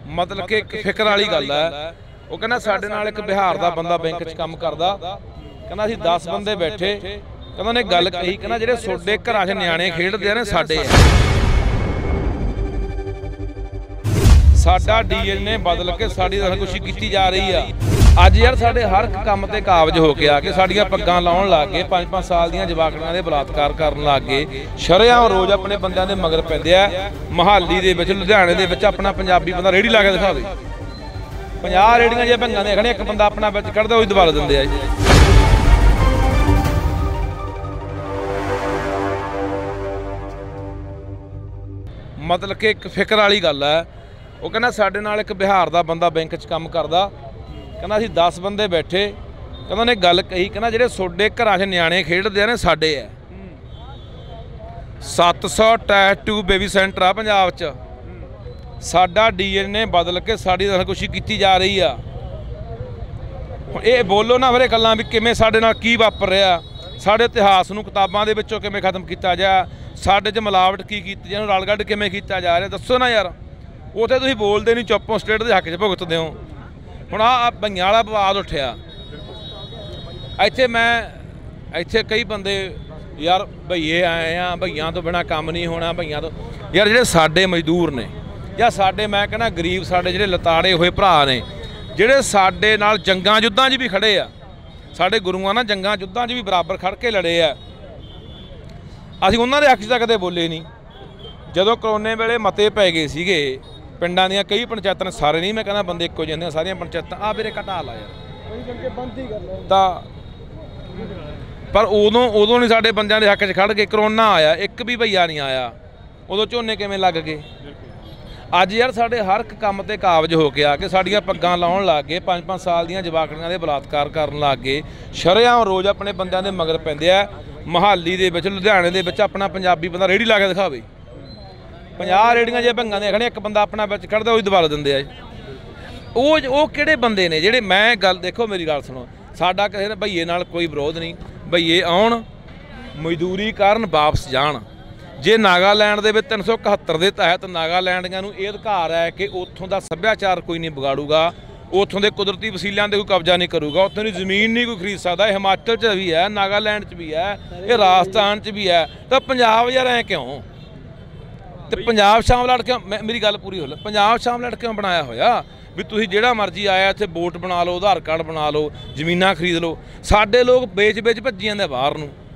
मतलब कि एक फिक्र वाली गल है। वो कहना साडे नाल एक बिहार का बंदा बैंक च काम करदा, कहना असीं 10 बंदे बैठे, कहना उहने गल कही, कहना जिहड़े सोडे घरां 'च निआणे खेडदे ने साडे साडा डीएनए बदल के साडी खुशी की जा रही है। अज यार साडे हर एक काम ते काबज हो के आके साडियां पग्गां लाउण लग गए, 5-5 साल दीयां जवाकड़ियां दे बलात्कार करन लग गए, शरेआम रोज़ अपने बंदियां दे मगर पैंदे आ। मोहाली दे विच लुधियाणे दे विच अपना पंजाबी बंदा रेहड़ी ला के दिखावे, 50 रेहड़ियां जे भंगां दे खड़े, एक बंदा अपना विच कढदा ओही दबाल दिंदे आ जी। मतलब कि एक फिक्र वाली गल है। वो कहना साडे नाल एक बिहार का बंदा बैंक च काम करदा, कहना असीं 10 बंदे बैठे, कहना उहने गल कही, कहना जिहड़े सोडे घरां 'च निआणे खेडदे ने साडे है। 700 टैटू बेबी सेंटर आ पंजाब च, साडा डीएनए बदल के साडी खुशी की जा रही है। हुण ये बोलो ना फिर गल्लां भी किवें साडे नाल की वापर रहा, साडे इतिहास नूं किताबां दे विचों किवें खत्म किया जाए, साडे च मिलावट की कीती जाए, रलगढ़ किवें किया जा रहा, दसो ना यार। उत्थे तुसीं बोलदे नहीं, चुप हो, स्टेट दे हक च भुगतदे हो। हुण आ भईआं वाला विवाद उठिया इत्थे कई बंदे यार भईए आए आ, भईआं तो बिना काम नहीं होना, भईआं तो यार जिहड़े साडे मजदूर ने या साडे मैं कहना गरीब साडे जिहड़े लताड़े होए भरा ने, जिहड़े साडे नाल जंगां युद्धां 'च भी खड़े आ, साडे गुरुआं नाल जंगां युद्धां 'च भी बराबर खड़ के लड़े आ, असीं उन्हां दे हक 'च तां कदे बोले नहीं। जदों करोने वेले मते पै गए सीगे पिंडां दीयां कई पंचायतां ने, सारे नहीं मैं कहना बंदे इक्को जिहे ने, सारियां पंचायतां आ मेरे घटा ला यार तां, पर उदों नहीं साडे बंदियां दे हक 'च खड़ के। करोना आया, एक भी भईया नहीं आया, उदों झोने किवें लग गए। अज यार साडे हर एक काम ते काबज हो के आके साडियां पग्गां लाउण लग गए, 5-5 साल दीयां जवाकड़ियां दे बलात्कार करन लग गए, शरेआम रोज़ अपने बंदियां दे मगर पैंदे आ। मोहाली दे विच लुधियाणे दे विच अपना पंजाबी बंदा रेहड़ी ला के दिखावे, 50 रेहड़ियां जे भंगां दे खड़े, एक बंदा अपना विच कढदा ओही दबाल दिंदे आ। ਉਹ ਕਿਹੜੇ ਬੰਦੇ ਨੇ ਜਿਹੜੇ, ਮੈਂ ਗੱਲ ਦੇਖੋ ਮੇਰੀ ਗੱਲ ਸੁਣੋ, ਸਾਡਾ ਕਿਸੇ ਭਈਏ ਨਾਲ ਕੋਈ ਵਿਰੋਧ ਨਹੀਂ, ਭਈਏ ਆਉਣ ਮਜ਼ਦੂਰੀ ਕਰਨ ਵਾਪਸ ਜਾਣ। ਜੇ ਨਾਗਾਲੈਂਡ ਦੇ ਵਿੱਚ 371 ਦੇ ਤਹਿਤ ਨਾਗਾਲੈਂਡੀਆਂ ਨੂੰ ਇਹ ਅਧਿਕਾਰ ਹੈ ਕਿ ਉੱਥੋਂ ਦਾ ਸੱਭਿਆਚਾਰ ਕੋਈ ਨਹੀਂ ਵਿਗਾੜੂਗਾ, ਉੱਥੋਂ ਦੇ ਕੁਦਰਤੀ ਵਸੀਲਿਆਂ 'ਤੇ ਕੋਈ ਕਬਜ਼ਾ ਨਹੀਂ ਕਰੂਗਾ, ਉੱਥੋਂ ਦੀ ਜ਼ਮੀਨ ਨਹੀਂ ਕੋਈ ਖਰੀਦ ਸਕਦਾ। ਇਹ ਹਿਮਾਚਲ 'ਚ ਵੀ ਹੈ, ਨਾਗਾਲੈਂਡ 'ਚ ਵੀ ਹੈ, ਇਹ ਰਾਜਸਥਾਨ 'ਚ ਵੀ ਹੈ, ਤਾਂ ਪੰਜਾਬ ਯਾਰ ਐ ਕਿਉਂ? ਤੇ ਪੰਜਾਬ ਸ਼ਾਮਲਾਟ ਕਿਉਂ? ਮੇਰੀ ਗੱਲ ਪੂਰੀ ਹੋ ਲੈ, ਪੰਜਾਬ ਸ਼ਾਮਲਾਟ ਕਿਉਂ ਬਣਾਇਆ ਹੋਇਆ ਵੀ ਤੁਸੀਂ ਜਿਹੜਾ ਮਰਜ਼ੀ ਆਇਆ ਇੱਥੇ ਵੋਟ ਬਣਾ ਲਓ, ਆਧਾਰ ਕਾਰਡ ਬਣਾ ਲਓ, ਜ਼ਮੀਨਾਂ ਖਰੀਦ ਲਓ। ਸਾਡੇ ਲੋਕ ਵੇਚ ਭੱਜੀ ਜਾਂਦੇ ਬਾਹਰ ਨੂੰ।